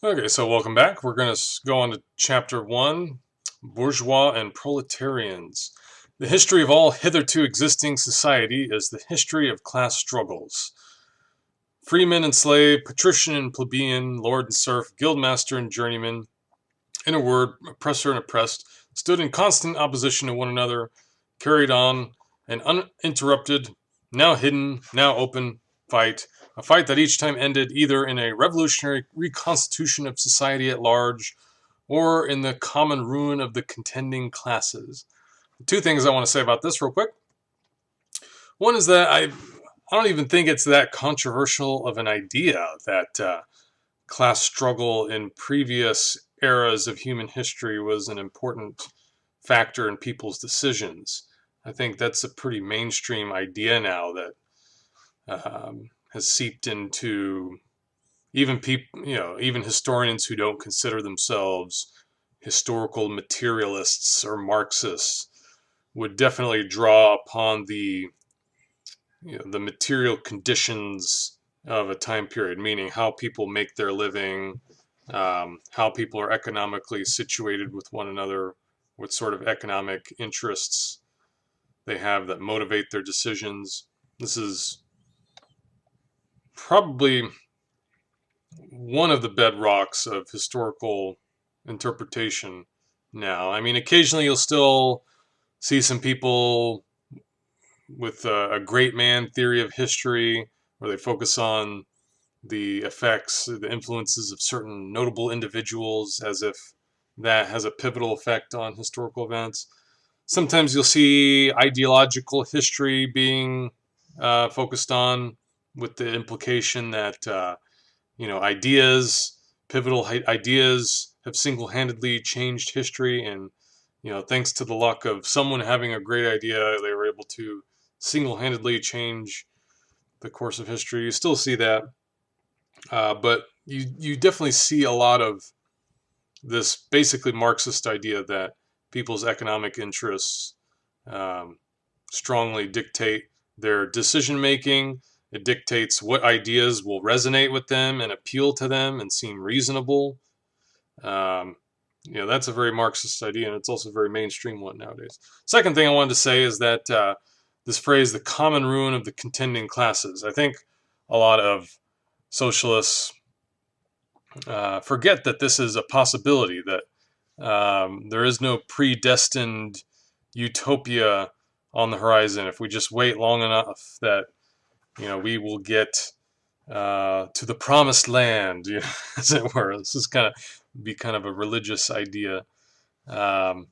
Okay, so welcome back. We're going to go on to chapter 1, Bourgeois and Proletarians. The history of all hitherto existing society is the history of class struggles. Freeman and slave, patrician and plebeian, lord and serf, guildmaster and journeyman, in a word, oppressor and oppressed, stood in constant opposition to one another, carried on an uninterrupted, now hidden, now open fight, a fight that each time ended either in a revolutionary reconstitution of society at large or in the common ruin of the contending classes. Two things I want to say about this real quick. One is that I don't even think it's that controversial of an idea that class struggle in previous eras of human history was an important factor in people's decisions. I think that's a pretty mainstream idea now that has seeped into even people, even historians who don't consider themselves historical materialists or Marxists would definitely draw upon the material conditions of a time period, meaning how people make their living, how people are economically situated with one another, what sort of economic interests they have that motivate their decisions. This is probably one of the bedrocks of historical interpretation now. I mean, occasionally you'll still see some people with a great man theory of history where they focus on the effects, the influences of certain notable individuals as if that has a pivotal effect on historical events. Sometimes you'll see ideological history being focused on with the implication that, ideas, pivotal ideas have single-handedly changed history, and thanks to the luck of someone having a great idea, they were able to single-handedly change the course of history. You still see that, but you definitely see a lot of this basically Marxist idea that people's economic interests um, strongly dictate their decision making. It dictates what ideas will resonate with them and appeal to them and seem reasonable. Um, that's a very Marxist idea, and it's also a very mainstream one nowadays. Second thing I wanted to say is that this phrase, the common ruin of the contending classes, I think a lot of socialists forget that this is a possibility, that there is no predestined utopia on the horizon. If we just wait long enough, that we will get to the promised land, as it were. This is kind of a religious idea, um,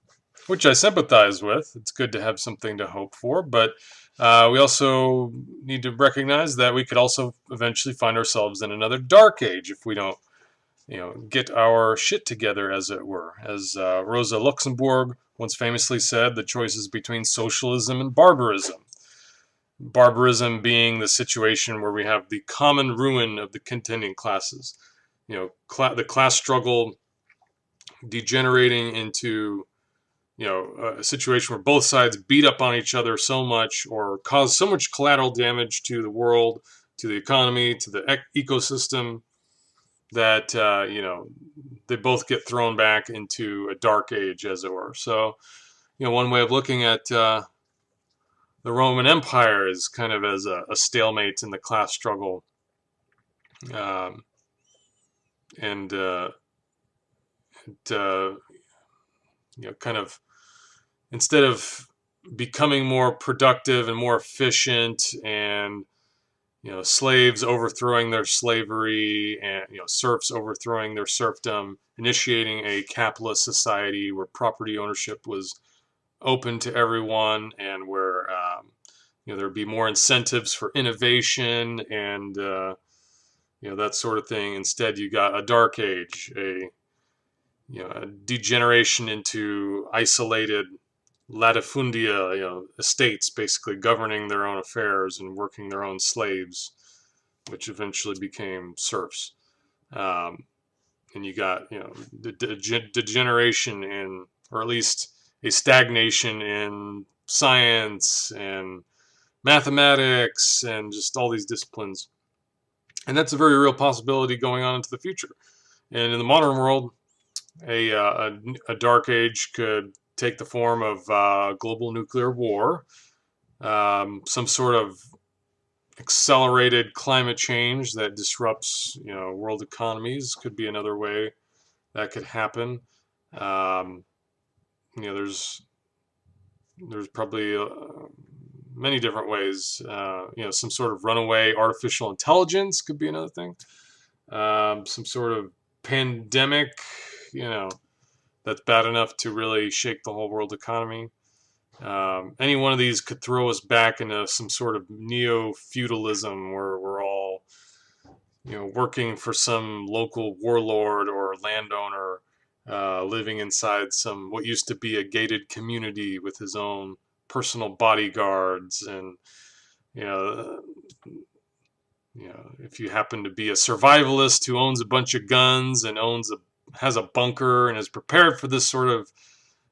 which I sympathize with. It's good to have something to hope for, but we also need to recognize that we could also eventually find ourselves in another dark age if we don't get our shit together, as it were. As Rosa Luxemburg once famously said, the choice is between socialism and barbarism. Barbarism being the situation where we have the common ruin of the contending classes. The class struggle degenerating into a situation where both sides beat up on each other so much or cause so much collateral damage to the world, to the economy, to the ecosystem, that they both get thrown back into a dark age, as it were. So, one way of looking at the Roman Empire is kind of as a stalemate in the class struggle, um, and it, kind of instead of becoming more productive and more efficient, and slaves overthrowing their slavery, and serfs overthrowing their serfdom, initiating a capitalist society where property ownership was open to everyone, and where there'd be more incentives for innovation and that sort of thing. Instead, you got a dark age, a degeneration into isolated latifundia, estates basically governing their own affairs and working their own slaves, which eventually became serfs. Um, and you got, the degeneration in, or at least a stagnation in science and mathematics and just all these disciplines. And that's a very real possibility going on into the future. And in the modern world, a dark age could take the form of global nuclear war, some sort of accelerated climate change that disrupts, world economies could be another way that could happen. Um, there's probably many different ways. Some sort of runaway artificial intelligence could be another thing. Some sort of pandemic, that's bad enough to really shake the whole world economy. Any one of these could throw us back into some sort of neo-feudalism where we're all, working for some local warlord or landowner, living inside what used to be a gated community with his own personal bodyguards. And, you know, if you happen to be a survivalist who owns a bunch of guns and has a bunker and is prepared for this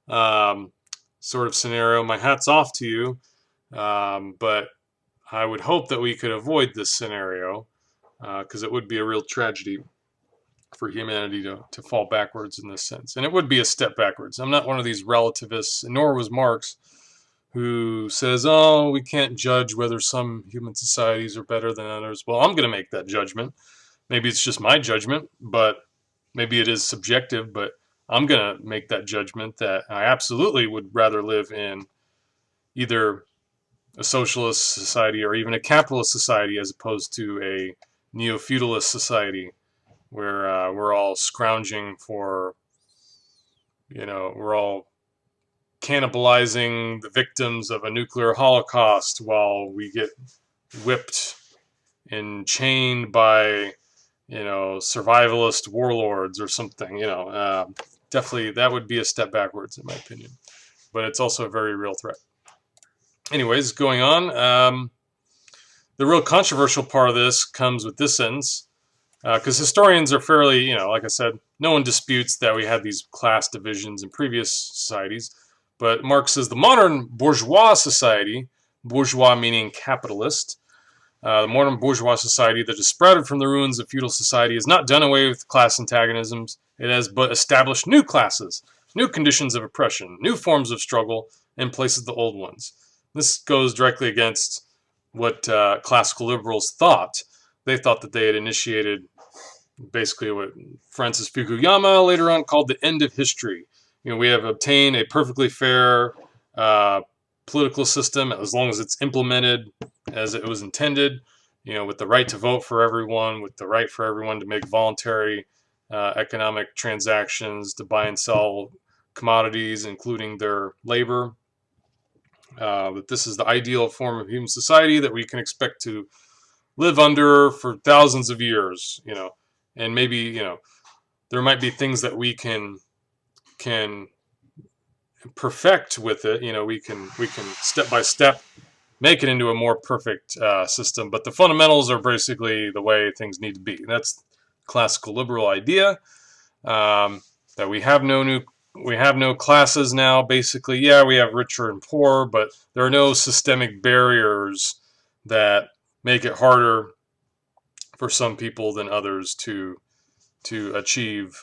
um, sort of scenario, my hat's off to you. But I would hope that we could avoid this scenario, because it would be a real tragedy for humanity to fall backwards in this sense. And it would be a step backwards. I'm not one of these relativists, nor was Marx, who says, oh, we can't judge whether some human societies are better than others. Well, I'm going to make that judgment. Maybe it's just my judgment, but maybe it is subjective, but I'm going to make that judgment that I absolutely would rather live in either a socialist society or even a capitalist society as opposed to a neo-feudalist society where we're all scrounging for, we're all cannibalizing the victims of a nuclear holocaust while we get whipped and chained by, survivalist warlords or something. Definitely that would be a step backwards in my opinion, but it's also a very real threat. Anyways, going on, the real controversial part of this comes with this sentence, because historians are fairly, like I said, no one disputes that we had these class divisions in previous societies. But Marx says the modern bourgeois society, bourgeois meaning capitalist, the modern bourgeois society that has sprouted from the ruins of feudal society has not done away with class antagonisms. It has but established new classes, new conditions of oppression, new forms of struggle in place of the old ones. This goes directly against what classical liberals thought. They thought that they had initiated basically what Francis Fukuyama later on called the end of history. We have obtained a perfectly fair political system as long as it's implemented as it was intended, with the right to vote for everyone, with the right for everyone to make voluntary economic transactions, to buy and sell commodities, including their labor. That this is the ideal form of human society that we can expect to live under for thousands of years, and maybe, there might be things that we can perfect with it. We can step by step make it into a more perfect system, but the fundamentals are basically the way things need to be. That's classical liberal idea, that we have no classes now. Basically, yeah, we have richer and poorer, but there are no systemic barriers that make it harder for some people than others to achieve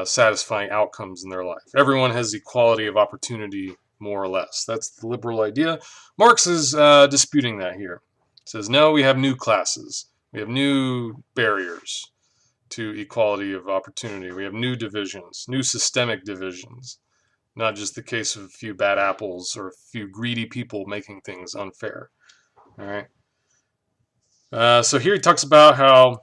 satisfying outcomes in their life. Everyone has equality of opportunity, more or less. That's the liberal idea. Marx is disputing that here. He says, no, we have new classes. We have new barriers to equality of opportunity. We have new divisions, new systemic divisions, not just the case of a few bad apples or a few greedy people making things unfair. All right. So here he talks about how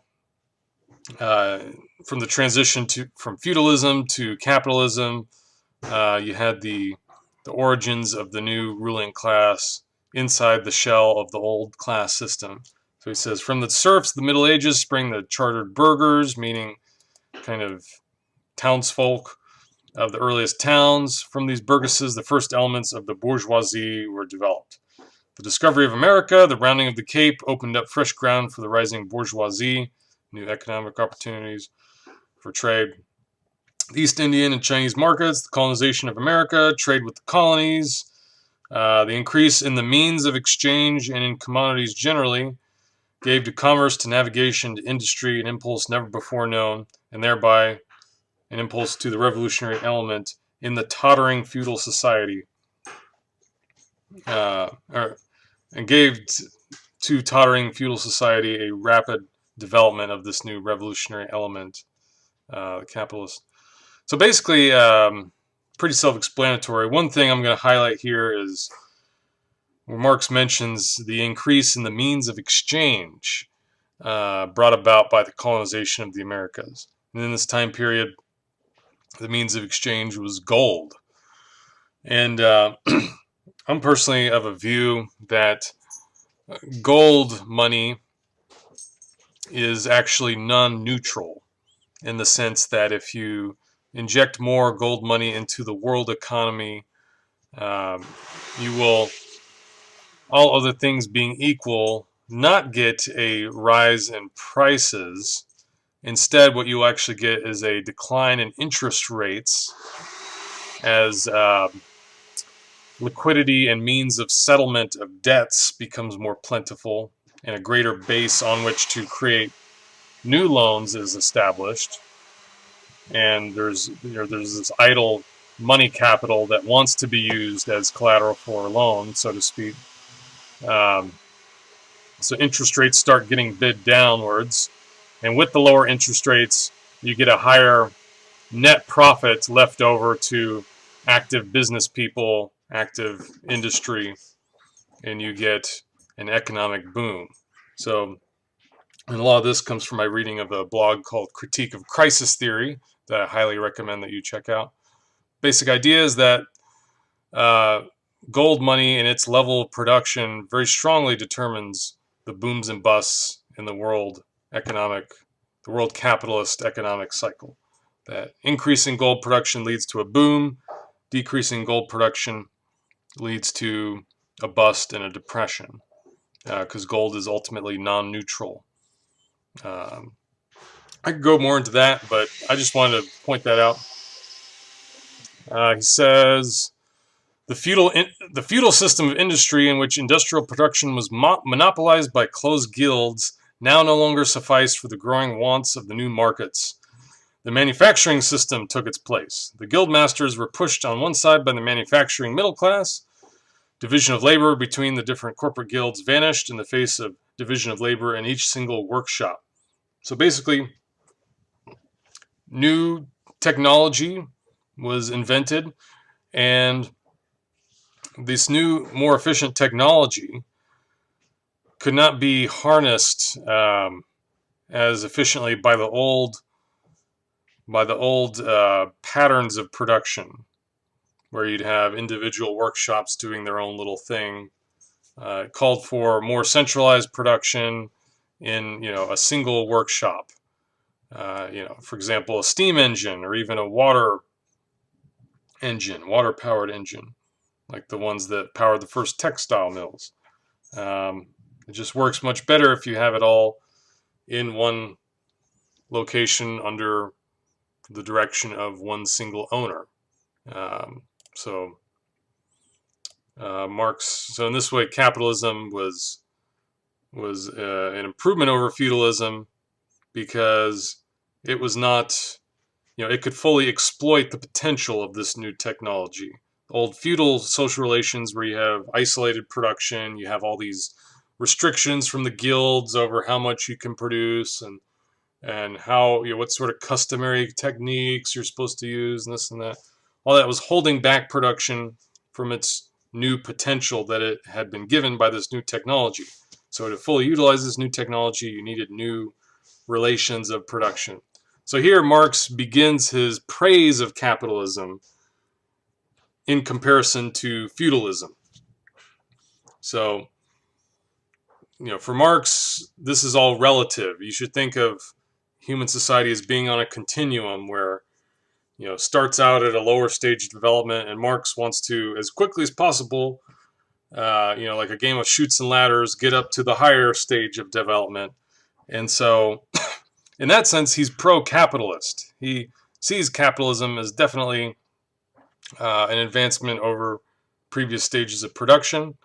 from the transition from feudalism to capitalism, you had the origins of the new ruling class inside the shell of the old class system. So he says, from the serfs of the Middle Ages spring the chartered burghers, meaning kind of townsfolk of the earliest towns. From these burgesses, the first elements of the bourgeoisie were developed. The discovery of America, the rounding of the Cape, opened up fresh ground for the rising bourgeoisie, new economic opportunities for trade. The East Indian and Chinese markets, the colonization of America, trade with the colonies, the increase in the means of exchange and in commodities generally, gave to commerce, to navigation, to industry an impulse never before known, and thereby an impulse to the revolutionary element in the tottering feudal society, uh, and gave to tottering feudal society a rapid development of this new revolutionary element, the capitalist. So basically, pretty self-explanatory. One thing I'm going to highlight here is where Marx mentions the increase in the means of exchange brought about by the colonization of the Americas. And in this time period, the means of exchange was gold. And I'm personally of a view that gold money is actually non-neutral in the sense that if you inject more gold money into the world economy, you will, all other things being equal, not get a rise in prices. Instead, what you'll actually get is a decline in interest rates as liquidity and means of settlement of debts becomes more plentiful, and a greater base on which to create new loans is established. And there's this idle money capital that wants to be used as collateral for a loan, so to speak. So interest rates start getting bid downwards, and with the lower interest rates, you get a higher net profit left over to active business people, active industry, and you get an economic boom. So, and a lot of this comes from my reading of a blog called Critique of Crisis Theory that I highly recommend that you check out. Basic idea is that gold money and its level of production very strongly determines the booms and busts in the world capitalist economic cycle. That increasing gold production leads to a boom, decreasing gold production leads to a bust and a depression, because gold is ultimately non-neutral. I could go more into that, but I just wanted to point that out. He says, the feudal system of industry in which industrial production was monopolized by closed guilds now no longer sufficed for the growing wants of the new markets. The manufacturing system took its place. The guild masters were pushed on one side by the manufacturing middle class. Division of labor between the different corporate guilds vanished in the face of division of labor in each single workshop. So basically, new technology was invented, and this new, more efficient technology could not be harnessed as efficiently by the old patterns of production, where you'd have individual workshops doing their own little thing. It called for more centralized production in a single workshop. For example, a steam engine or even a water powered engine, like the ones that powered the first textile mills. It just works much better if you have it all in one location under the direction of one single owner. Marx. So in this way, capitalism was an improvement over feudalism because it was not, it could fully exploit the potential of this new technology. Old feudal social relations where you have isolated production, you have all these restrictions from the guilds over how much you can produce and how, what sort of customary techniques you're supposed to use and this and that. All that was holding back production from its new potential that it had been given by this new technology. So to fully utilize this new technology, you needed new relations of production. So here Marx begins his praise of capitalism in comparison to feudalism. So, for Marx, this is all relative. You should think of human society as being on a continuum where, starts out at a lower stage of development, and Marx wants to, as quickly as possible, like a game of chutes and ladders, get up to the higher stage of development. And so, in that sense, he's pro-capitalist. He sees capitalism as definitely an advancement over previous stages of production.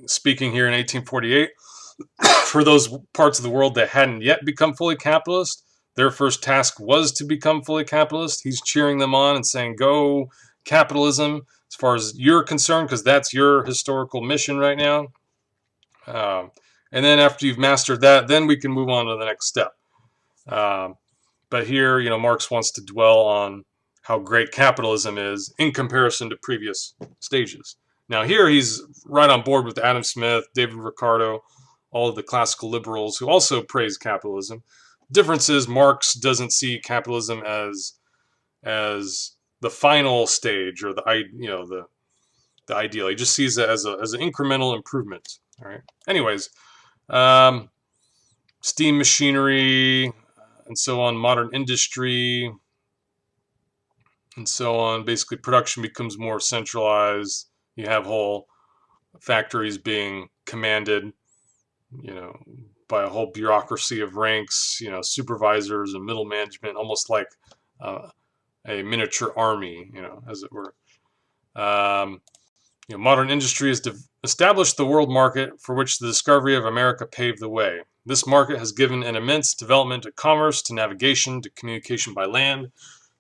Speaking here in 1848, For those parts of the world that hadn't yet become fully capitalist, their first task was to become fully capitalist. He's cheering them on and saying, go capitalism as far as you're concerned, because that's your historical mission right now. And then after you've mastered that, then we can move on to the next step. But here, Marx wants to dwell on how great capitalism is in comparison to previous stages. Now here he's right on board with Adam Smith, David Ricardo, all of the classical liberals who also praise capitalism. Difference is Marx doesn't see capitalism as the final stage or the ideal. He just sees it as an incremental improvement. All right. Anyways, steam machinery and so on, modern industry and so on. Basically, production becomes more centralized. You have whole factories being commanded, by a whole bureaucracy of ranks, supervisors and middle management, almost like a miniature army, as it were. Modern industry has established the world market for which the discovery of America paved the way. This market has given an immense development to commerce, to navigation, to communication by land.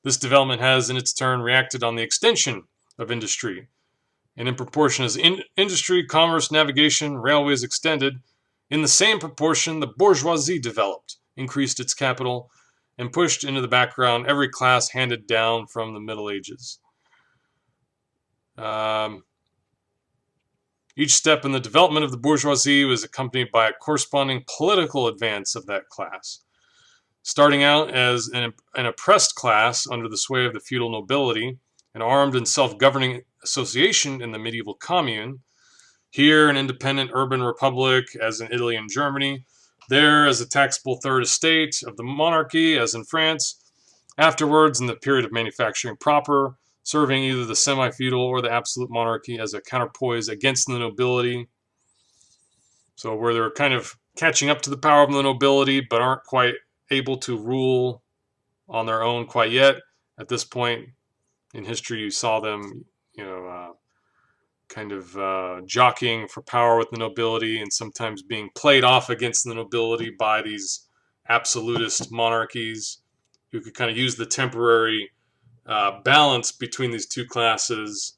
This development has, in its turn, reacted on the extension of industry. And in proportion as industry, commerce, navigation, railways extended, in the same proportion the bourgeoisie developed, increased its capital, and pushed into the background every class handed down from the Middle Ages. Each step in the development of the bourgeoisie was accompanied by a corresponding political advance of that class. Starting out as an oppressed class under the sway of the feudal nobility, an armed and self-governing association in the medieval commune, here an independent urban republic as in Italy and Germany, there as a taxable third estate of the monarchy as in France, afterwards in the period of manufacturing proper, serving either the semi-feudal or the absolute monarchy as a counterpoise against the nobility. So where they're kind of catching up to the power of the nobility but aren't quite able to rule on their own quite yet. At this point in history, you saw them, jockeying for power with the nobility and sometimes being played off against the nobility by these absolutist monarchies who could kind of use the temporary balance between these two classes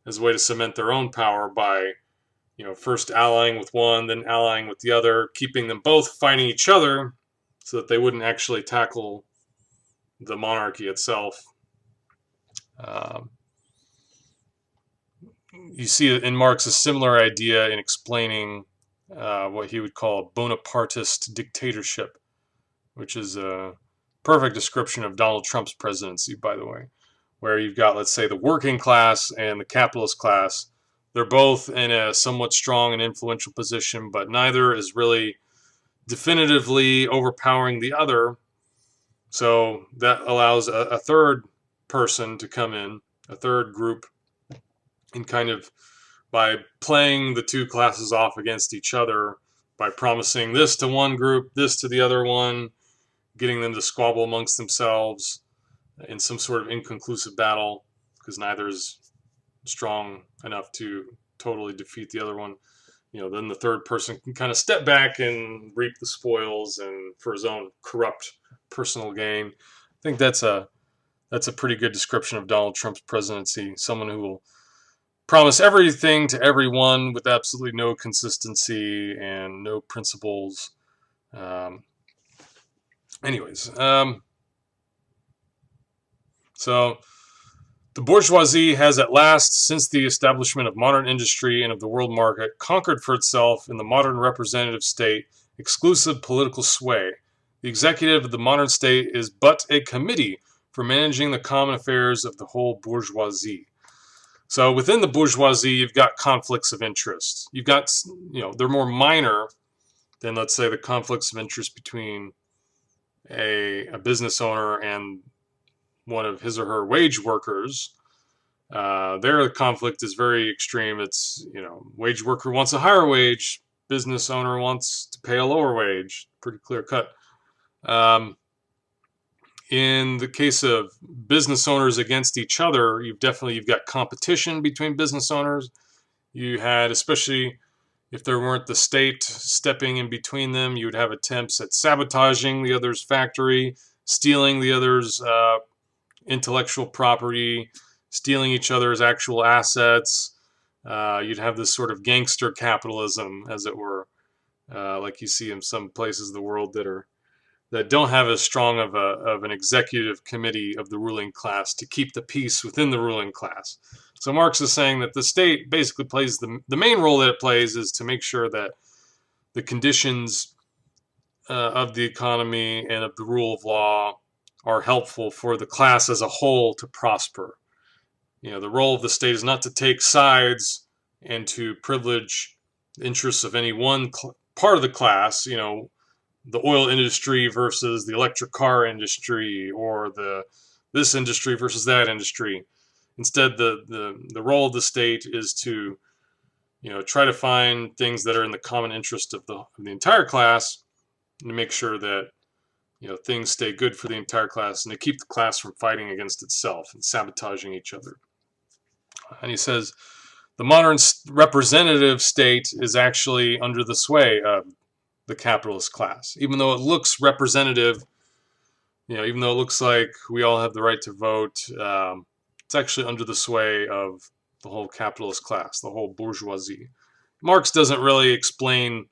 as a way to cement their own power by, first allying with one, then allying with the other, keeping them both fighting each other so that they wouldn't actually tackle the monarchy itself. You see in Marx a similar idea in explaining what he would call a Bonapartist dictatorship, which is a perfect description of Donald Trump's presidency, by the way, where you've got, let's say, the working class and the capitalist class. They're both in a somewhat strong and influential position, but neither is really definitively overpowering the other. So that allows a third person to come in, a third group, and kind of by playing the two classes off against each other, by promising this to one group, this to the other one, getting them to squabble amongst themselves in some sort of inconclusive battle, because neither is strong enough to totally defeat the other one. Then the third person can kind of step back and reap the spoils and for his own corrupt personal gain. I think that's a pretty good description of Donald Trump's presidency. Someone who will promise everything to everyone with absolutely no consistency and no principles. So the bourgeoisie has at last, since the establishment of modern industry and of the world market, conquered for itself in the modern representative state exclusive political sway. The executive of the modern state is but a committee for managing the common affairs of the whole bourgeoisie. So within the bourgeoisie, you've got conflicts of interest. You've got, they're more minor than, let's say, the conflicts of interest between a business owner and one of his or her wage workers. Their conflict is very extreme. It's, wage worker wants a higher wage, business owner wants to pay a lower wage. Pretty clear cut. In the case of business owners against each other, you've got competition between business owners. You had, especially If there weren't the state stepping in between them, you would have attempts at sabotaging the other's factory, stealing the other's intellectual property, stealing each other's actual assets. You'd have this sort of gangster capitalism, as it were, like you see in some places of the world that don't have as strong of an executive committee of the ruling class to keep the peace within the ruling class. So Marx is saying that the state basically plays the main role that it plays is to make sure that the conditions of the economy and of the rule of law are helpful for the class as a whole to prosper. The role of the state is not to take sides and to privilege the interests of any one part of the class, the oil industry versus the electric car industry, or this industry versus that industry. Instead, the role of the state is to, try to find things that are in the common interest of the entire class, and to make sure that, things stay good for the entire class, and to keep the class from fighting against itself and sabotaging each other. And he says, the modern representative state is actually under the sway of the capitalist class. Even though it looks representative, even though it looks like we all have the right to vote, it's actually under the sway of the whole capitalist class, the whole bourgeoisie. Marx doesn't really explain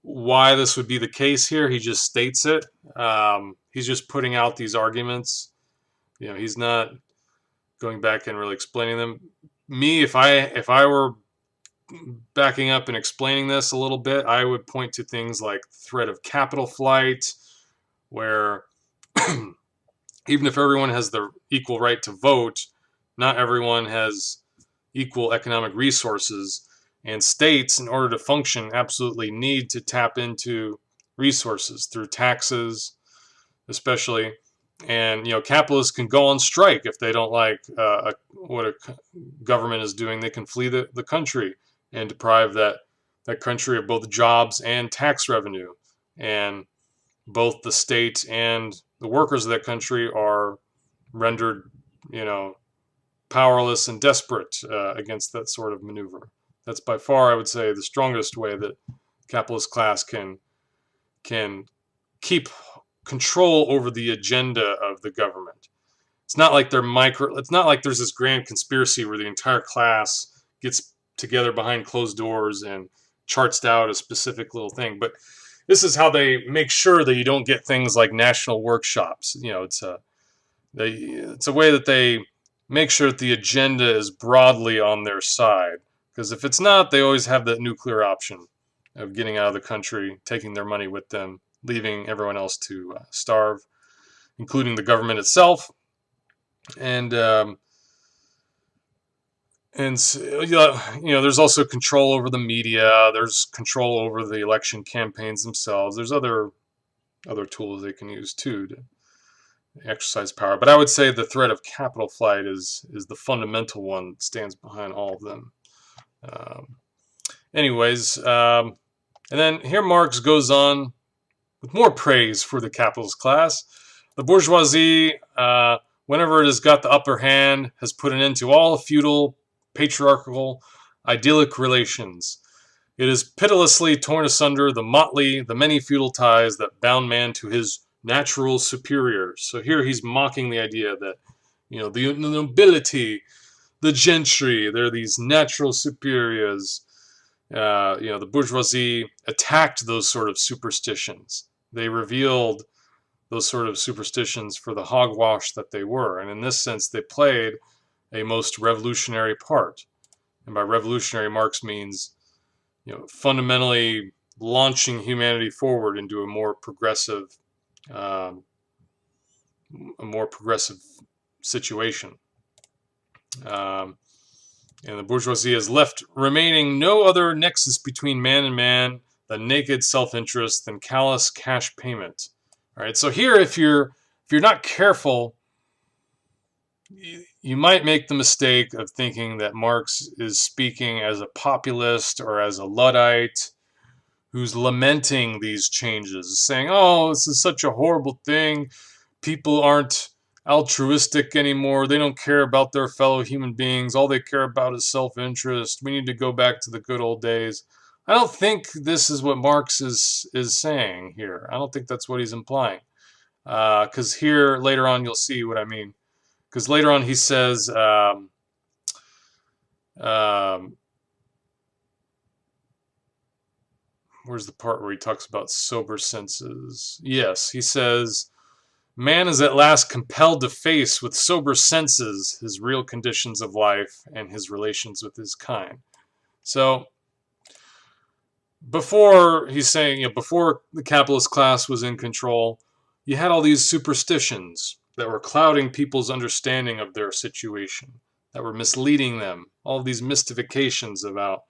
why this would be the case here. He just states it. He's just putting out these arguments. He's not going back and really explaining them. Me, if I were backing up and explaining this a little bit, I would point to things like threat of capital flight, where even if everyone has the equal right to vote, not everyone has equal economic resources, and states, in order to function, absolutely need to tap into resources through taxes, especially. And capitalists can go on strike if they don't like what a government is doing. They can flee the country and deprive that country of both jobs and tax revenue. And both the state and the workers of that country are rendered, powerless and desperate against that sort of maneuver. That's by far, I would say, the strongest way that capitalist class can keep control over the agenda of the government. It's not like it's not like there's this grand conspiracy where the entire class gets together behind closed doors and charts out a specific little thing. But this is how they make sure that you don't get things like national workshops. It's a way that they make sure that the agenda is broadly on their side. Because if it's not, they always have that nuclear option of getting out of the country, taking their money with them, leaving everyone else to starve, including the government itself. And there's also control over the media. There's control over the election campaigns themselves. There's other tools they can use too to exercise power. But I would say the threat of capital flight is the fundamental one that stands behind all of them. And then here Marx goes on with more praise for the capitalist class. The bourgeoisie, whenever it has got the upper hand, has put an end to all feudal, patriarchal, idyllic relations. It has pitilessly torn asunder the many feudal ties that bound man to his natural superiors. So here he's mocking the idea that, the nobility, the gentry, they're these natural superiors. The bourgeoisie attacked those sort of superstitions. They revealed those sort of superstitions for the hogwash that they were. And in this sense, they played a most revolutionary part. And by revolutionary, Marx means, fundamentally launching humanity forward into a more progressive situation. And the bourgeoisie has left remaining no other nexus between man and man than naked self-interest than callous cash payment. All right. So here, if you're not careful, you might make the mistake of thinking that Marx is speaking as a populist or as a Luddite who's lamenting these changes, saying, "Oh, this is such a horrible thing. People aren't altruistic anymore. They don't care about their fellow human beings. All they care about is self-interest. We need to go back to the good old days." I don't think this is what Marx is saying here. I don't think that's what he's implying. Because here later on you'll see what I mean. Because later on he says, um, where's the part where he talks about sober senses? Yes, he says, man is at last compelled to face with sober senses his real conditions of life and his relations with his kind. So before he's saying, before the capitalist class was in control, you had all these superstitions that were clouding people's understanding of their situation, that were misleading them. All of these mystifications about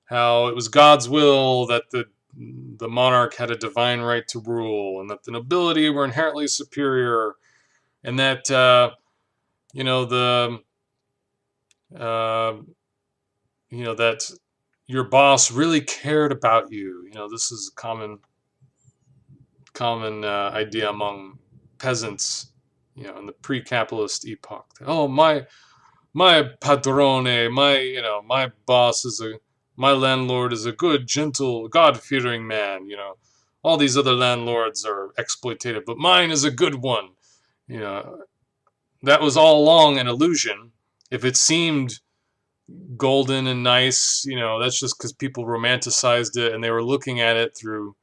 how it was God's will that the monarch had a divine right to rule, and that the nobility were inherently superior, and that the uh, that your boss really cared about you. This is a common idea among peasants, in the pre-capitalist epoch. Oh, my padrone, my boss my landlord is a good, gentle, God-fearing man. All these other landlords are exploitative, but mine is a good one. You know, that was all along an illusion. If it seemed golden and nice, that's just because people romanticized it and they were looking at it through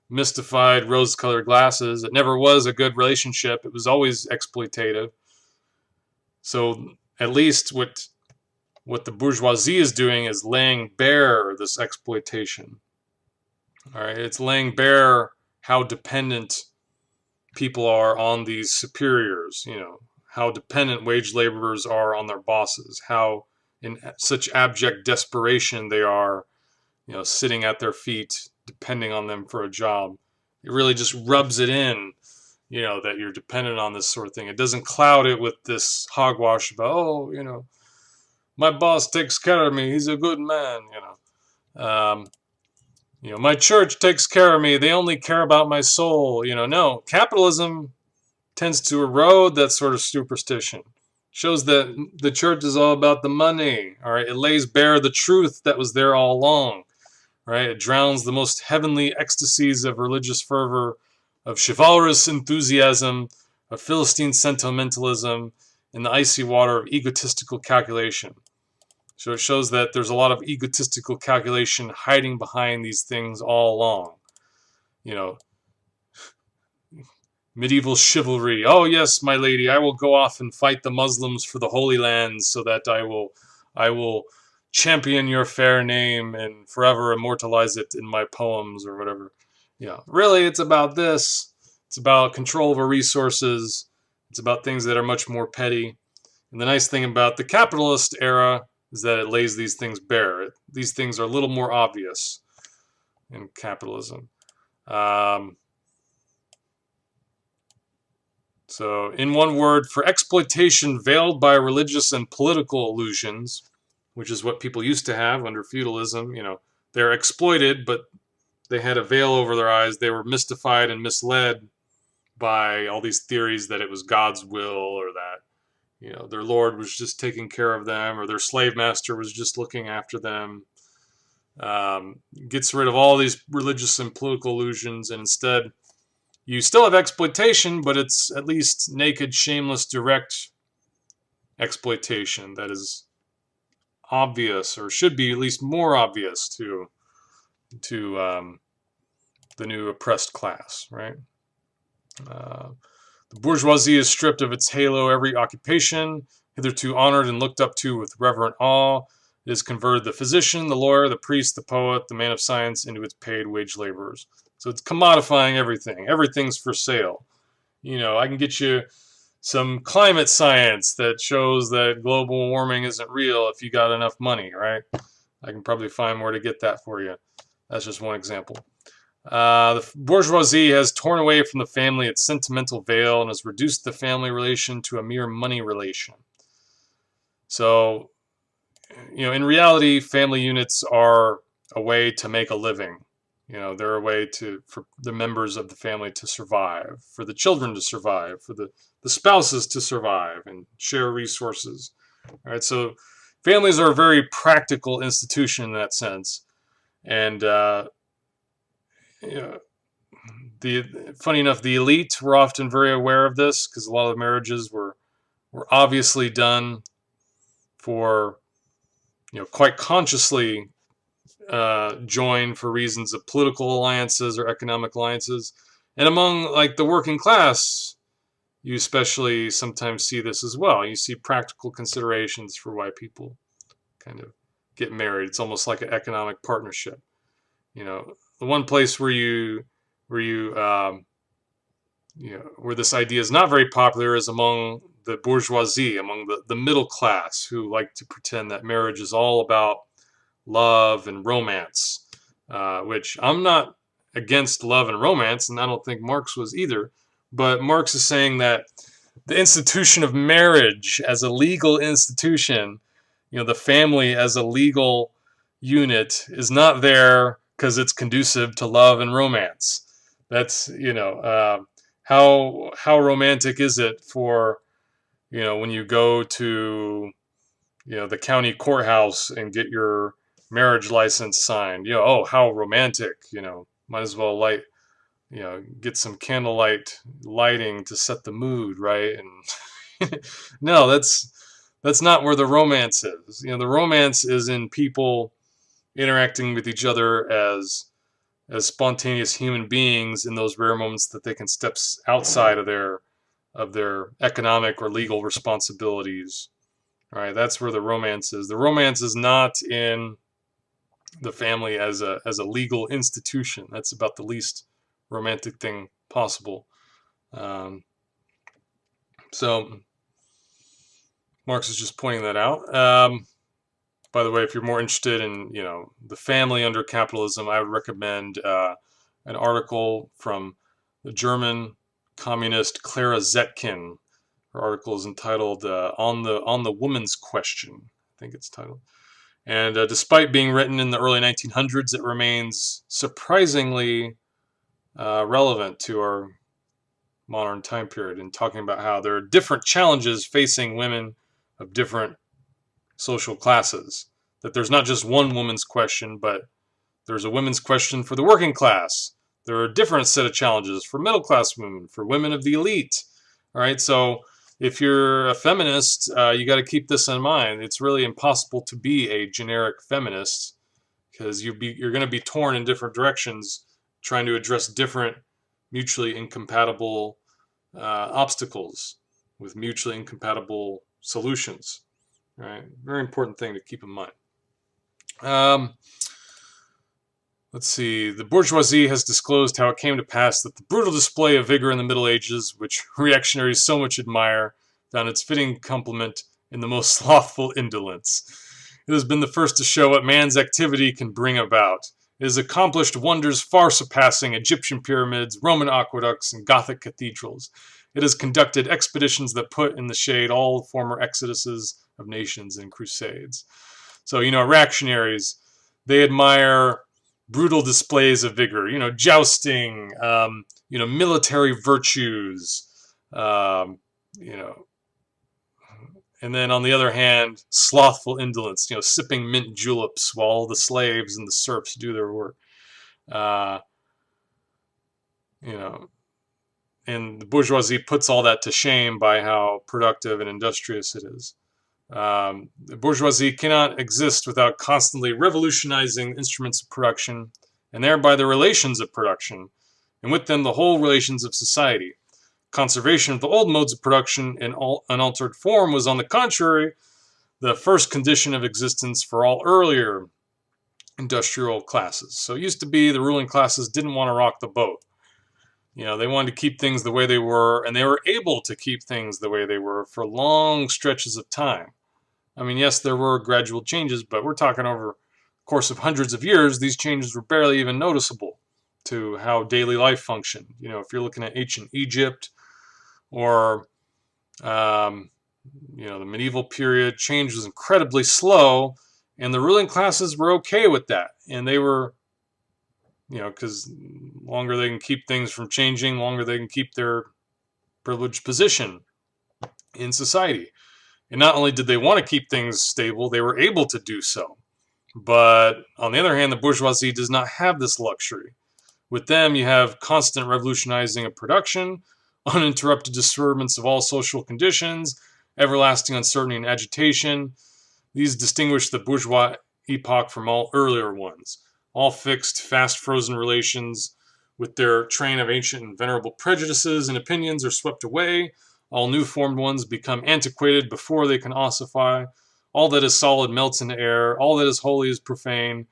mystified rose-colored glasses. It never was a good relationship. It was always exploitative. So at least what the bourgeoisie is doing is laying bare this exploitation. All right, it's laying bare how dependent people are on these superiors, how dependent wage laborers are on their bosses, how in such abject desperation they are, sitting at their feet, depending on them for a job. It really just rubs it in, that you're dependent on this sort of thing. It doesn't cloud it with this hogwash about, my boss takes care of me. He's a good man, my church takes care of me. They only care about my soul. No, capitalism tends to erode that sort of superstition. Shows that the church is all about the money. All right, it lays bare the truth that was there all along. Right, it drowns the most heavenly ecstasies of religious fervor, of chivalrous enthusiasm, of Philistine sentimentalism, in the icy water of egotistical calculation. So it shows that there's a lot of egotistical calculation hiding behind these things all along. Medieval chivalry. Oh yes, my lady, I will go off and fight the Muslims for the Holy Lands so that I will champion your fair name and forever immortalize it in my poems or whatever. Really, it's about this. It's about control over resources. It's about things that are much more petty. And the nice thing about the capitalist era is that it lays these things bare. These things are a little more obvious in capitalism. So, in one word, for exploitation veiled by religious and political illusions, which is what people used to have under feudalism, they're exploited, but they had a veil over their eyes. They were mystified and misled by all these theories that it was God's will, or that their lord was just taking care of them, or their slave master was just looking after them. Gets rid of all these religious and political illusions, and instead you still have exploitation, but it's at least naked, shameless, direct exploitation that is obvious, or should be at least more obvious to the new oppressed class, right? The bourgeoisie is stripped of its halo. Every occupation, hitherto honored and looked up to with reverent awe, it has converted the physician, the lawyer, the priest, the poet, the man of science into its paid wage laborers. So it's commodifying everything. Everything's for sale. I can get you some climate science that shows that global warming isn't real if you got enough money, right? I can probably find where to get that for you. That's just one example. The bourgeoisie has torn away from the family its sentimental veil and has reduced the family relation to a mere money relation. So, in reality, family units are a way to make a living. They're a way for the members of the family to survive, for the children to survive, for the spouses to survive and share resources. All right, so families are a very practical institution in that sense. And you know, funny enough, the elite were often very aware of this because a lot of marriages were obviously done for, quite consciously joined for reasons of political alliances or economic alliances. And among like the working class, you especially sometimes see this as well. You see practical considerations for why people kind of get married. It's almost like an economic partnership. The one place where you where this idea is not very popular is among the bourgeoisie, among the middle class, who like to pretend that marriage is all about love and romance, which I'm not against love and romance, and I don't think Marx was either. But Marx is saying that the institution of marriage as a legal institution, the family as a legal unit, is not there because it's conducive to love and romance. That's, how romantic is it for, when you go to, the county courthouse and get your marriage license signed? Oh, how romantic, might as well get some candlelight lighting to set the mood, right? And no, that's not where the romance is. The romance is in people interacting with each other as spontaneous human beings in those rare moments that they can step outside of their economic or legal responsibilities. All right, that's where the romance is. The romance is not in the family as a legal institution. That's about the least romantic thing possible. So Marx is just pointing that out. By the way, if you're more interested in the family under capitalism, I would recommend an article from the German communist Clara Zetkin. Her article is entitled "On the Woman's Question." I think it's titled. And despite being written in the early 1900s, it remains surprisingly relevant to our modern time period, in talking about how there are different challenges facing women of different social classes. That there's not just one woman's question, but there's a women's question for the working class. There are a different set of challenges for middle class women, for women of the elite. All right, so if you're a feminist, you got to keep this in mind. It's really impossible to be a generic feminist, because you're going to be torn in different directions trying to address different mutually incompatible obstacles with mutually incompatible solutions. Right, very important thing to keep in mind. Let's see. The bourgeoisie has disclosed how it came to pass that the brutal display of vigor in the Middle Ages, which reactionaries so much admire, found its fitting complement in the most slothful indolence. It has been the first to show what man's activity can bring about. It has accomplished wonders far surpassing Egyptian pyramids, Roman aqueducts, and Gothic cathedrals. It has conducted expeditions that put in the shade all former exoduses of nations and crusades. So, reactionaries, they admire brutal displays of vigor, jousting, military virtues, and then on the other hand, slothful indolence, sipping mint juleps while all the slaves and the serfs do their work. And the bourgeoisie puts all that to shame by how productive and industrious it is. The bourgeoisie cannot exist without constantly revolutionizing instruments of production, and thereby the relations of production, and with them the whole relations of society. Conservation of the old modes of production in unaltered form was, on the contrary, the first condition of existence for all earlier industrial classes. So it used to be the ruling classes didn't want to rock the boat. They wanted to keep things the way they were, and they were able to keep things the way they were for long stretches of time. I mean, yes, there were gradual changes, but we're talking over the course of hundreds of years. These changes were barely even noticeable to how daily life functioned. If you're looking at ancient Egypt or, the medieval period, change was incredibly slow, and the ruling classes were okay with that. And they were, because longer they can keep things from changing, longer they can keep their privileged position in society. And not only did they want to keep things stable, they were able to do so. But on the other hand, the bourgeoisie does not have this luxury. With them, you have constant revolutionizing of production, uninterrupted disturbance of all social conditions, everlasting uncertainty and agitation. These distinguish the bourgeois epoch from all earlier ones. All fixed, fast frozen relations with their train of ancient and venerable prejudices and opinions are swept away. All new formed ones become antiquated before they can ossify. All that is solid melts into air. All that is holy is profane.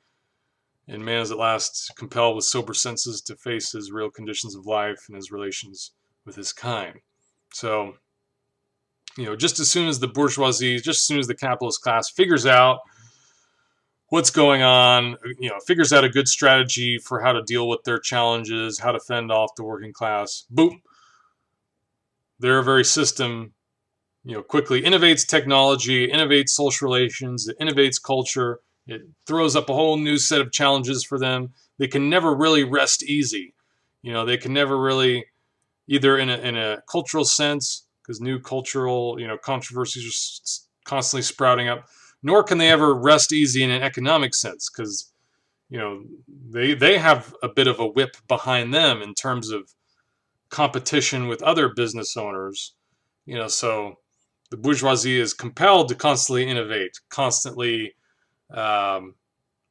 And man is at last compelled with sober senses to face his real conditions of life and his relations with his kind. So, just as soon as the bourgeoisie, just as soon as the capitalist class figures out what's going on, figures out a good strategy for how to deal with their challenges, how to fend off the working class, boom, their very system, quickly innovates technology, innovates social relations, it innovates culture, it throws up a whole new set of challenges for them. They can never really rest easy. They can never really, either in a cultural sense, because new cultural, controversies are constantly sprouting up, nor can they ever rest easy in an economic sense, because, they have a bit of a whip behind them in terms of competition with other business owners. So the bourgeoisie is compelled to constantly innovate, constantly kind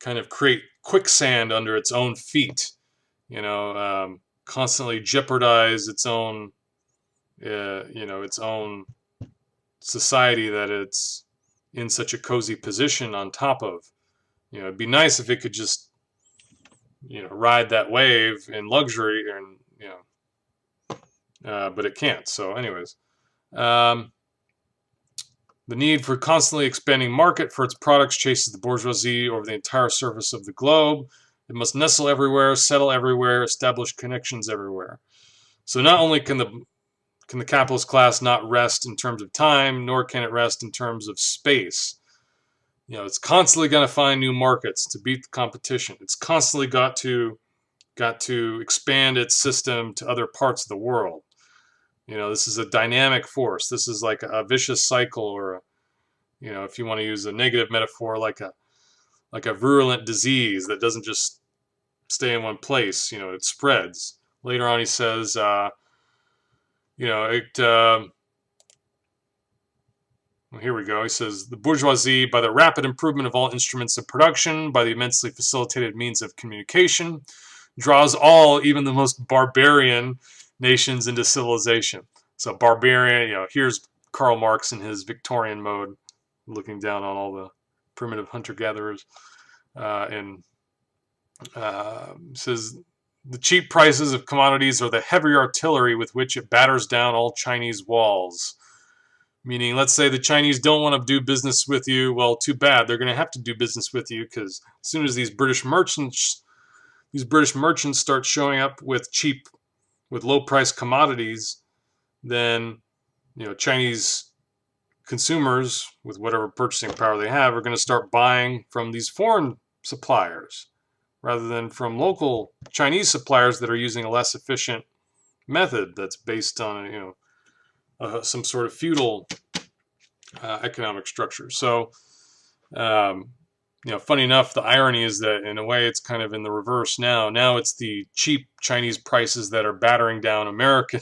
of create quicksand under its own feet, constantly jeopardize its own, its own society that it's in such a cozy position on top of. It'd be nice if it could just, ride that wave in luxury, and but it can't. So, anyways, the need for constantly expanding market for its products chases the bourgeoisie over the entire surface of the globe. It must nestle everywhere, settle everywhere, establish connections everywhere. So not only can the capitalist class not rest in terms of time, nor can it rest in terms of space. It's constantly going to find new markets to beat the competition. It's constantly got to expand its system to other parts of the world. This is a dynamic force. This is like a vicious cycle, or if you want to use a negative metaphor, like a virulent disease that doesn't just stay in one place. It spreads. Later on, he says, here we go. He says, the bourgeoisie, by the rapid improvement of all instruments of production, by the immensely facilitated means of communication, draws all, even the most barbarian nations into civilization. So barbarian, here's Karl Marx in his Victorian mode, looking down on all the primitive hunter-gatherers, and says, the cheap prices of commodities are the heavy artillery with which it batters down all Chinese walls. Meaning, let's say the Chinese don't want to do business with you. Well, too bad. They're going to have to do business with you, because as soon as these British merchants start showing up with low-priced commodities, then Chinese consumers with whatever purchasing power they have are going to start buying from these foreign suppliers rather than from local Chinese suppliers that are using a less efficient method that's based on some sort of feudal economic structure. So, funny enough, the irony is that in a way it's kind of in the reverse now. Now it's the cheap Chinese prices that are battering down American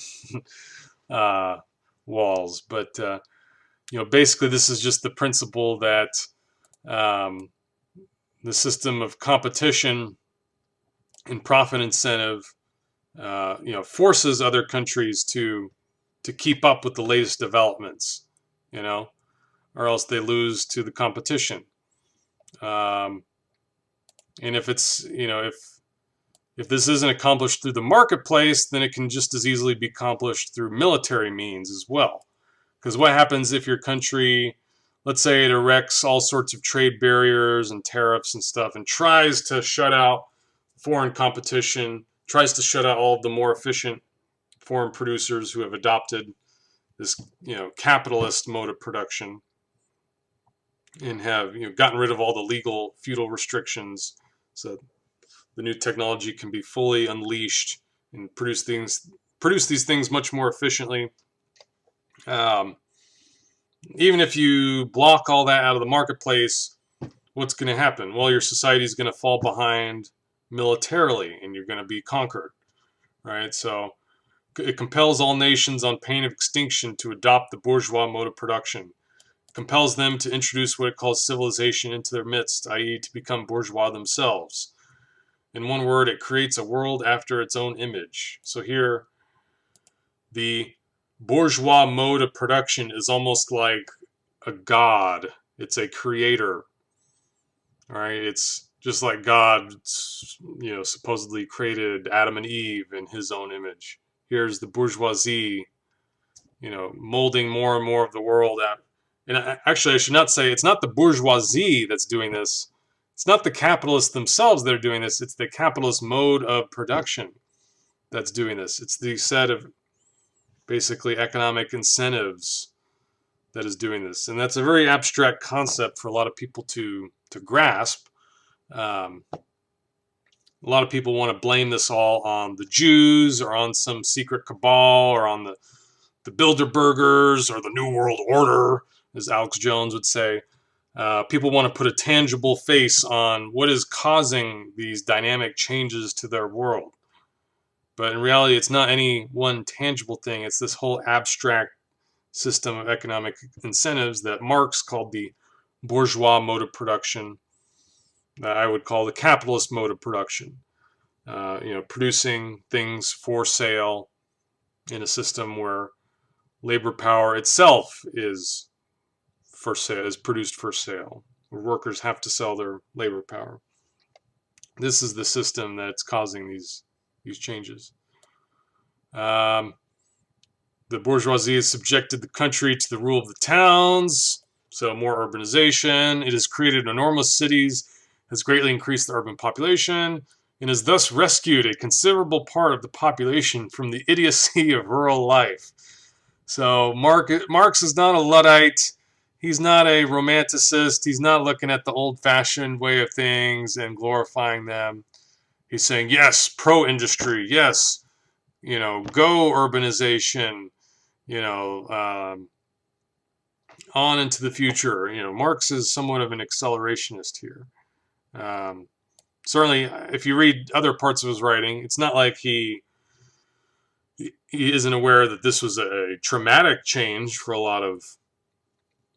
walls. But, basically this is just the principle that the system of competition and profit incentive, forces other countries to keep up with the latest developments, or else they lose to the competition. And if it's, if this isn't accomplished through the marketplace, then it can just as easily be accomplished through military means as well. Because what happens if your country, let's say it erects all sorts of trade barriers and tariffs and stuff, and tries to shut out foreign competition, tries to shut out all of the more efficient foreign producers who have adopted this, capitalist mode of production, and have, gotten rid of all the legal feudal restrictions, so the new technology can be fully unleashed and produce these things much more efficiently. Even if you block all that out of the marketplace, what's going to happen? Well, your society is going to fall behind militarily, and you're going to be conquered, right? So it compels all nations on pain of extinction to adopt the bourgeois mode of production. It compels them to introduce what it calls civilization into their midst, i.e. to become bourgeois themselves. In one word, it creates a world after its own image. So here, the bourgeois mode of production is almost like a god. It's a creator. All right, it's just like God, supposedly created Adam and Eve in his own image. Here's the bourgeoisie, molding more and more of the world out. And actually, I should not say it's not the bourgeoisie that's doing this. It's not the capitalists themselves that are doing this. It's the capitalist mode of production that's doing this. It's the set of basically economic incentives that is doing this. And that's a very abstract concept for a lot of people to grasp. A lot of people want to blame this all on the Jews or on some secret cabal or on the Bilderbergers or the New World Order, as Alex Jones would say. People want to put a tangible face on what is causing these dynamic changes to their world. But in reality, it's not any one tangible thing. It's this whole abstract system of economic incentives that Marx called the bourgeois mode of production, that I would call the capitalist mode of production. Producing things for sale in a system where labor power itself is for sale, is produced for sale, where workers have to sell their labor power. This is the system that's causing these changes. The bourgeoisie has subjected the country to the rule of the towns, so more urbanization. It has created enormous cities, has greatly increased the urban population, and has thus rescued a considerable part of the population from the idiocy of rural life. So Marx is not a Luddite. He's not a romanticist. He's not looking at the old-fashioned way of things and glorifying them. He's saying, yes, pro-industry, yes, go urbanization, on into the future. Marx is somewhat of an accelerationist here. Certainly, if you read other parts of his writing, it's not like he isn't aware that this was a traumatic change for a lot of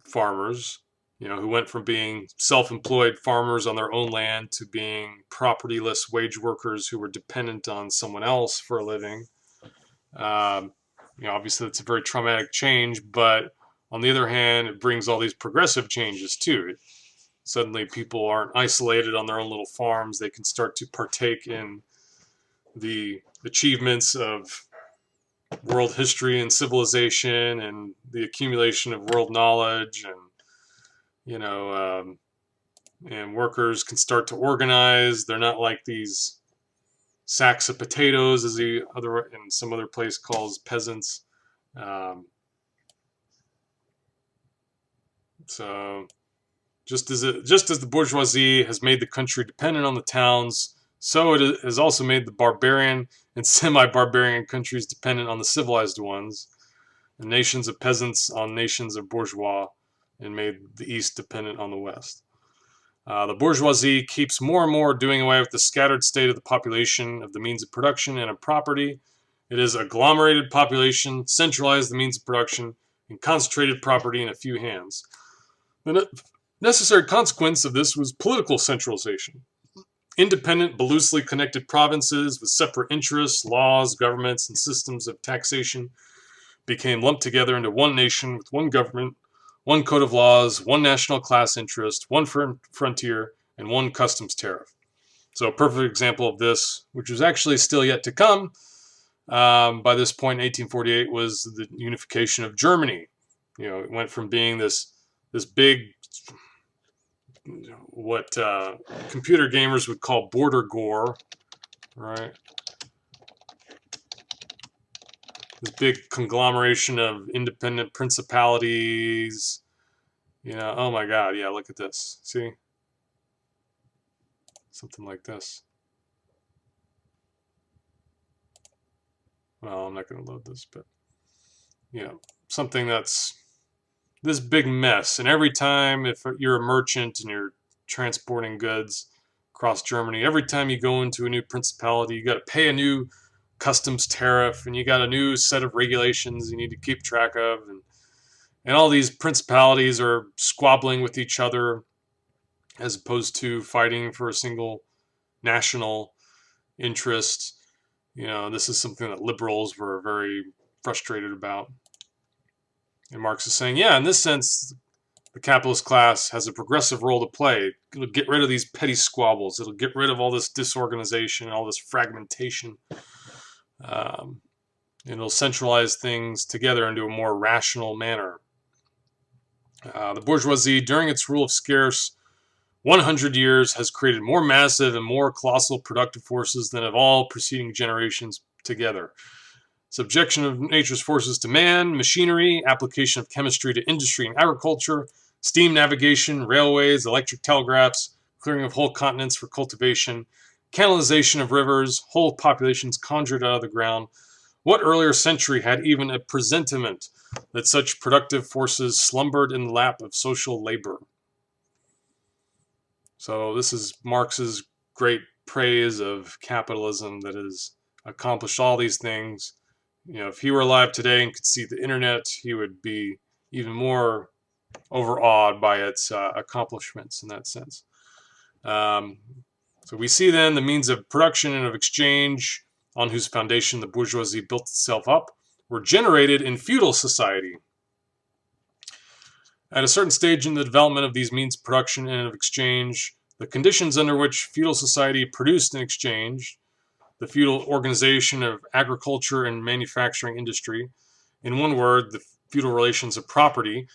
farmers, who went from being self-employed farmers on their own land to being propertyless wage workers who were dependent on someone else for a living. Obviously, it's a very traumatic change, but on the other hand, it brings all these progressive changes too. Suddenly, people aren't isolated on their own little farms. They can start to partake in the achievements of world history and civilization and the accumulation of world knowledge, and and workers can start to organize. They're not like these sacks of potatoes, as the other in some other place calls peasants. So just as the bourgeoisie has made the country dependent on the towns, so it has also made the barbarian and semi-barbarian countries dependent on the civilized ones, and nations of peasants on nations of bourgeois, and made the East dependent on the West. The bourgeoisie keeps more and more doing away with the scattered state of the population, of the means of production, and of property. It has agglomerated population, centralized the means of production, and concentrated property in a few hands. The necessary consequence of this was political centralization. Independent but loosely connected provinces with separate interests, laws, governments, and systems of taxation became lumped together into one nation with one government, one code of laws, one national class interest, one frontier, and one customs tariff. So a perfect example of this, which was actually still yet to come by this point in 1848, was the unification of Germany. It went from being this big, what computer gamers would call border gore, right? This big conglomeration of independent principalities. Oh my God, yeah, look at this. See? Something like this. Well, I'm not going to load this, but, something that's this big mess. And every time, if you're a merchant and you're transporting goods across Germany. Every time you go into a new principality, you got to pay a new customs tariff, and you got a new set of regulations you need to keep track of, and all these principalities are squabbling with each other as opposed to fighting for a single national interest. This is something that liberals were very frustrated about. And Marx is saying, yeah, in this sense, the capitalist class has a progressive role to play. It'll get rid of these petty squabbles. It'll get rid of all this disorganization, all this fragmentation. It'll centralize things together into a more rational manner. The bourgeoisie, during its rule of scarce 100 years, has created more massive and more colossal productive forces than of all preceding generations together. Subjection of nature's forces to man, machinery, application of chemistry to industry and agriculture, steam navigation, railways, electric telegraphs, clearing of whole continents for cultivation, canalization of rivers, whole populations conjured out of the ground. What earlier century had even a presentiment that such productive forces slumbered in the lap of social labor? So this is Marx's great praise of capitalism that has accomplished all these things. If he were alive today and could see the internet, he would be even more overawed by its accomplishments in that sense. So we see then the means of production and of exchange on whose foundation the bourgeoisie built itself up were generated in feudal society. At a certain stage in the development of these means of production and of exchange, the conditions under which feudal society produced and exchanged, the feudal organization of agriculture and manufacturing industry, in one word, the feudal relations of property,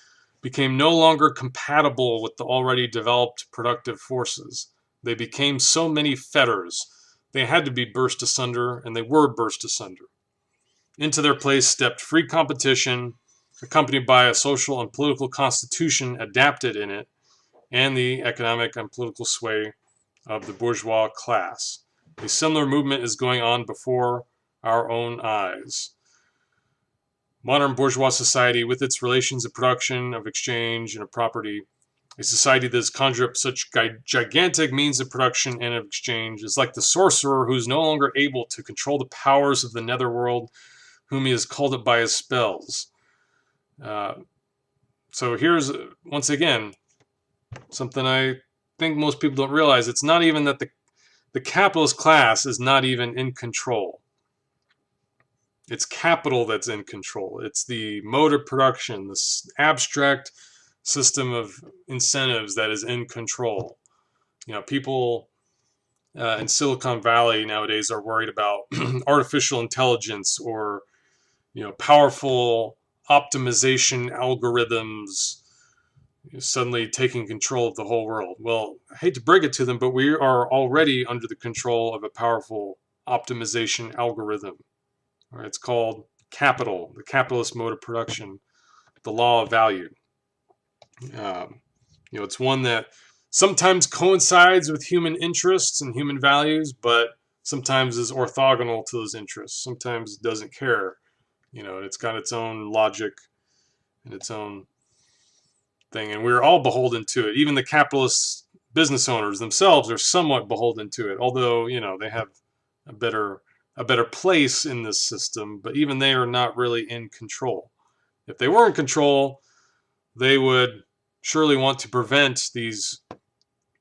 became no longer compatible with the already developed productive forces. They became so many fetters. They had to be burst asunder, and they were burst asunder. Into their place stepped free competition, accompanied by a social and political constitution adapted in it, and the economic and political sway of the bourgeois class. A similar movement is going on before our own eyes. Modern bourgeois society, with its relations of production, of exchange, and of property, a society that has conjured up such gigantic means of production and of exchange, is like the sorcerer who is no longer able to control the powers of the netherworld, whom he has called up by his spells. So here's, once again, something I think most people don't realize. It's not even that the capitalist class is not even in control. It's capital that's in control. It's the mode of production, this abstract system of incentives that is in control. People in Silicon Valley nowadays are worried about artificial intelligence or, powerful optimization algorithms suddenly taking control of the whole world. Well, I hate to break it to them, but we are already under the control of a powerful optimization algorithm. It's called capital, the capitalist mode of production, the law of value. It's one that sometimes coincides with human interests and human values, but sometimes is orthogonal to those interests. Sometimes it doesn't care. It's got its own logic and its own thing, and we're all beholden to it. Even the capitalist business owners themselves are somewhat beholden to it, although they have a better place in this system, but even they are not really in control. If they were in control, they would surely want to prevent these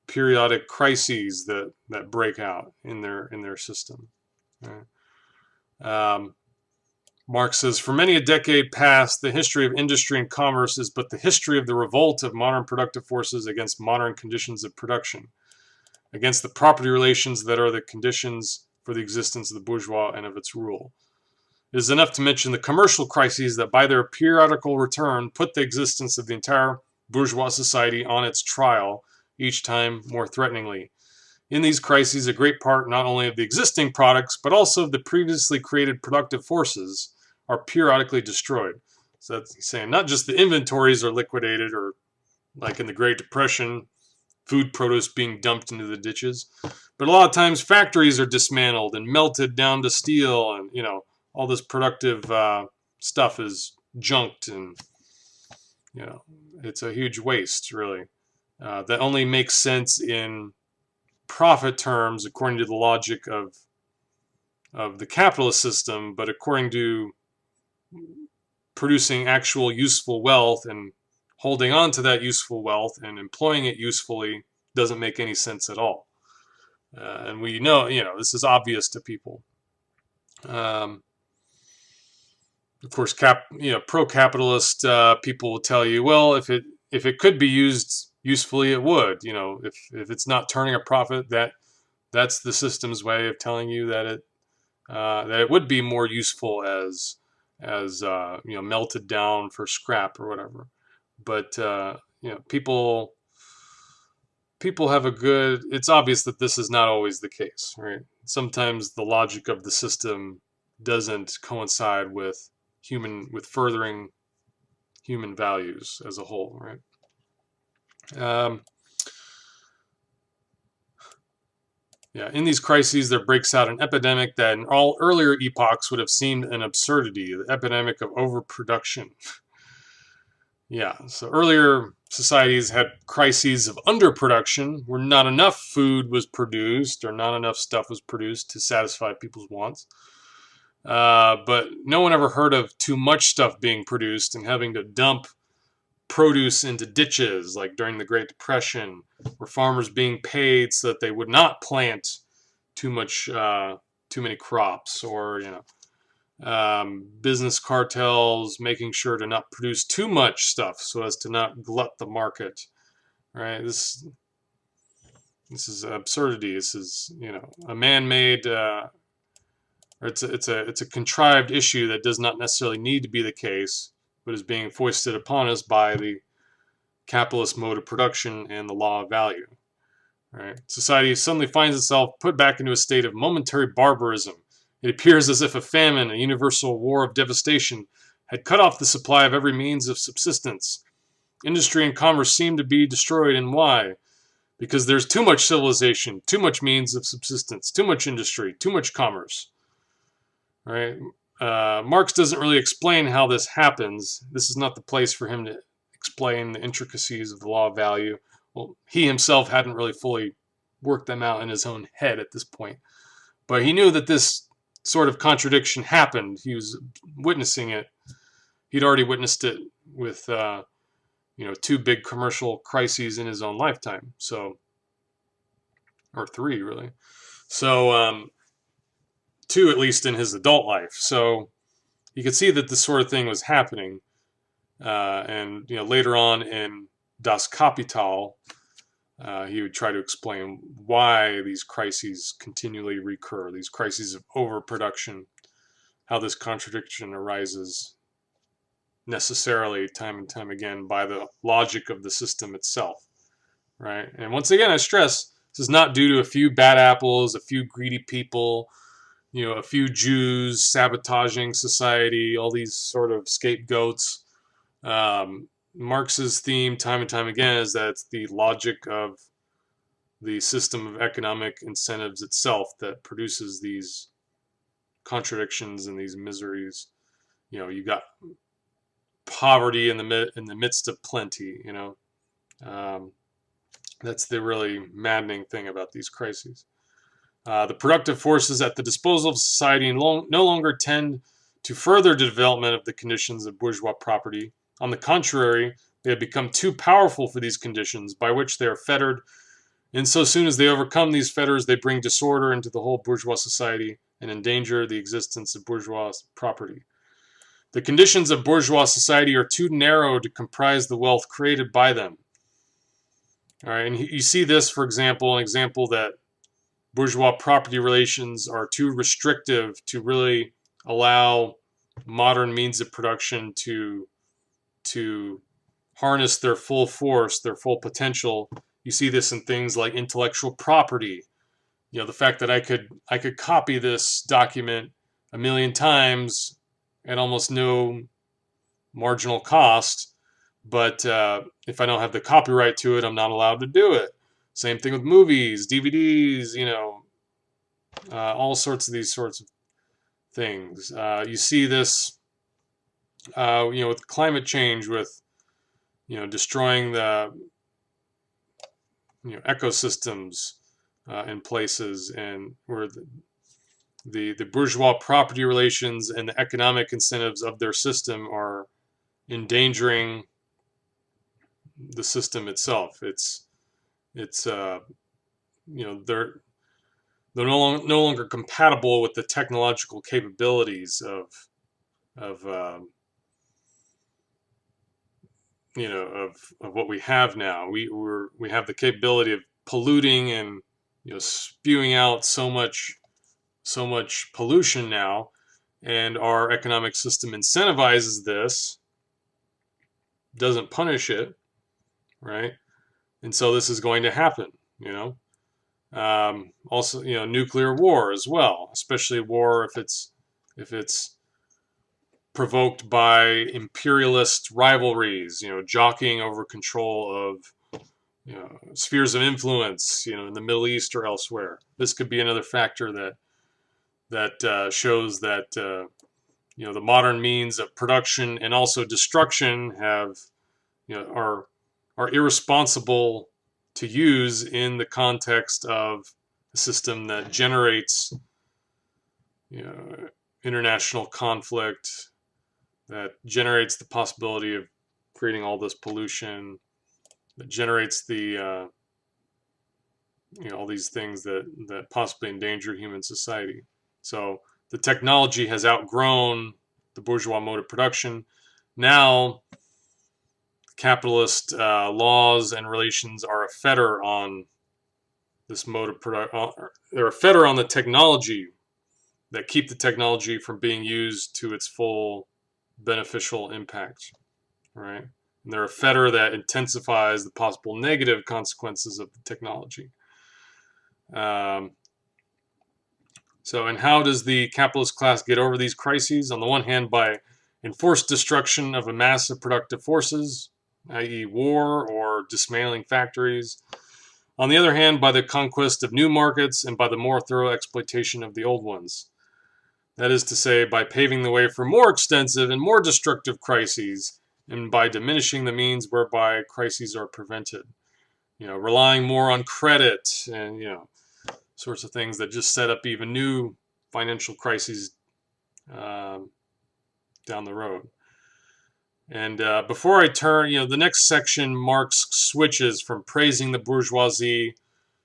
periodic crises that break out in their system. Marx says, for many a decade past, the history of industry and commerce is but the history of the revolt of modern productive forces against modern conditions of production, against the property relations that are the conditions for the existence of the bourgeois and of its rule. It is enough to mention the commercial crises that by their periodical return put the existence of the entire bourgeois society on its trial, each time more threateningly. In these crises, a great part not only of the existing products, but also of the previously created productive forces are periodically destroyed. So that's saying not just the inventories are liquidated, or like in the Great Depression, food produce being dumped into the ditches, but a lot of times factories are dismantled and melted down to steel, and all this productive stuff is junked, and it's a huge waste, really. that only makes sense in profit terms according to the logic of the capitalist system, but according to producing actual useful wealth and holding on to that useful wealth and employing it usefully doesn't make any sense at all. And we know, this is obvious to people. Of course, pro-capitalist people will tell you, well, if it could be used usefully, it would. If it's not turning a profit, that's the system's way of telling you that it would be more useful as melted down for scrap or whatever. But people have it's obvious that this is not always the case, right? Sometimes the logic of the system doesn't coincide with furthering human values as a whole, right? In these crises, there breaks out an epidemic that in all earlier epochs would have seemed an absurdity, the epidemic of overproduction. So earlier societies had crises of underproduction, where not enough food was produced or not enough stuff was produced to satisfy people's wants. But no one ever heard of too much stuff being produced and having to dump produce into ditches, like during the Great Depression, where farmers being paid so that they would not plant too many crops, or business cartels making sure to not produce too much stuff so as to not glut the market. Right? This is absurdity. This is a man-made. It's a contrived issue that does not necessarily need to be the case, but is being foisted upon us by the capitalist mode of production and the law of value. Right? Society suddenly finds itself put back into a state of momentary barbarism. It appears as if a famine, a universal war of devastation, had cut off the supply of every means of subsistence. Industry and commerce seem to be destroyed, and why? Because there's too much civilization, too much means of subsistence, too much industry, too much commerce. Right? Marx doesn't really explain how this happens. This is not the place for him to explain the intricacies of the law of value. Well, he himself hadn't really fully worked them out in his own head at this point. But he knew that this sort of contradiction happened. He was witnessing it. He'd already witnessed it with, two big commercial crises in his own lifetime. Or three, really. So, two at least in his adult life. So you could see that this sort of thing was happening. And later on in Das Kapital, he would try to explain why these crises continually recur, these crises of overproduction, how this contradiction arises necessarily time and time again by the logic of the system itself, right? And once again, I stress, this is not due to a few bad apples, a few greedy people, a few Jews sabotaging society, all these sort of scapegoats. Marx's theme time and time again is that it's the logic of the system of economic incentives itself that produces these contradictions and these miseries. You got poverty in the midst of plenty. That's the really maddening thing about these crises. The productive forces at the disposal of society no longer tend to further the development of the conditions of bourgeois property. On the contrary, they have become too powerful for these conditions, by which they are fettered, and so soon as they overcome these fetters, they bring disorder into the whole bourgeois society and endanger the existence of bourgeois property. The conditions of bourgeois society are too narrow to comprise the wealth created by them. All right, and you see this, for example, an example that bourgeois property relations are too restrictive to really allow modern means of production to harness their full force, their full potential. You see this in things like intellectual property. The fact that I could copy this document a million times at almost no marginal cost, but if I don't have the copyright to it, I'm not allowed to do it. Same thing with movies, DVDs, all sorts of these sorts of things. You see this, with climate change, with destroying the ecosystems in places, and where the bourgeois property relations and the economic incentives of their system are endangering the system itself. It's they're no longer compatible with the technological capabilities of of what we have now. We have the capability of polluting and spewing out so much pollution now, and our economic system incentivizes this, doesn't punish it, right? And so this is going to happen, Also, nuclear war as well, especially war if it's provoked by imperialist rivalries, jockeying over control of spheres of influence, in the Middle East or elsewhere. This could be another factor that shows that the modern means of production and also destruction have are irresponsible to use in the context of a system that generates international conflict, that generates the possibility of creating all this pollution, that generates the all these things that possibly endanger human society. So the technology has outgrown the bourgeois mode of production. Now, capitalist laws and relations are a fetter on this mode of production. They're a fetter on the technology that keep the technology from being used to its full beneficial impact, right? And they're a fetter that intensifies the possible negative consequences of the technology. And how does the capitalist class get over these crises? On the one hand, by enforced destruction of a mass of productive forces, i.e. war or dismantling factories. On the other hand, by the conquest of new markets and by the more thorough exploitation of the old ones. That is to say, by paving the way for more extensive and more destructive crises, and by diminishing the means whereby crises are prevented. Relying more on credit and, sorts of things that just set up even new financial crises down the road. And before I turn, the next section marks switches from praising the bourgeoisie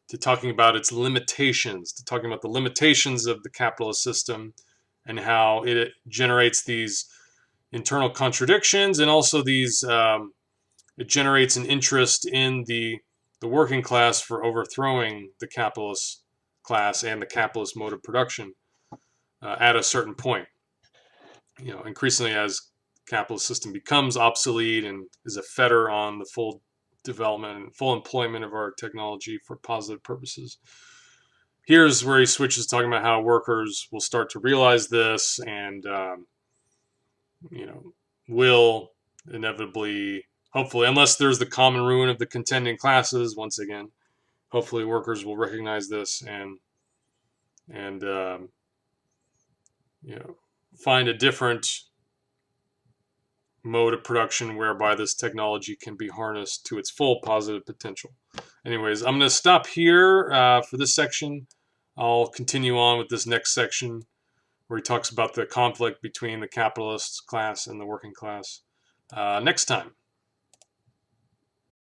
to talking about its limitations, to talking about the limitations of the capitalist system and how it generates these internal contradictions, and also these it generates an interest in the working class for overthrowing the capitalist class and the capitalist mode of production at a certain point. Increasingly as capitalist system becomes obsolete and is a fetter on the full development and full employment of our technology for positive purposes. Here's where he switches, talking about how workers will start to realize this and, will inevitably, hopefully, unless there's the common ruin of the contending classes, once again, hopefully workers will recognize this and find a different mode of production whereby this technology can be harnessed to its full positive potential. Anyways, I'm going to stop here for this section. I'll continue on with this next section where he talks about the conflict between the capitalist class and the working class next time.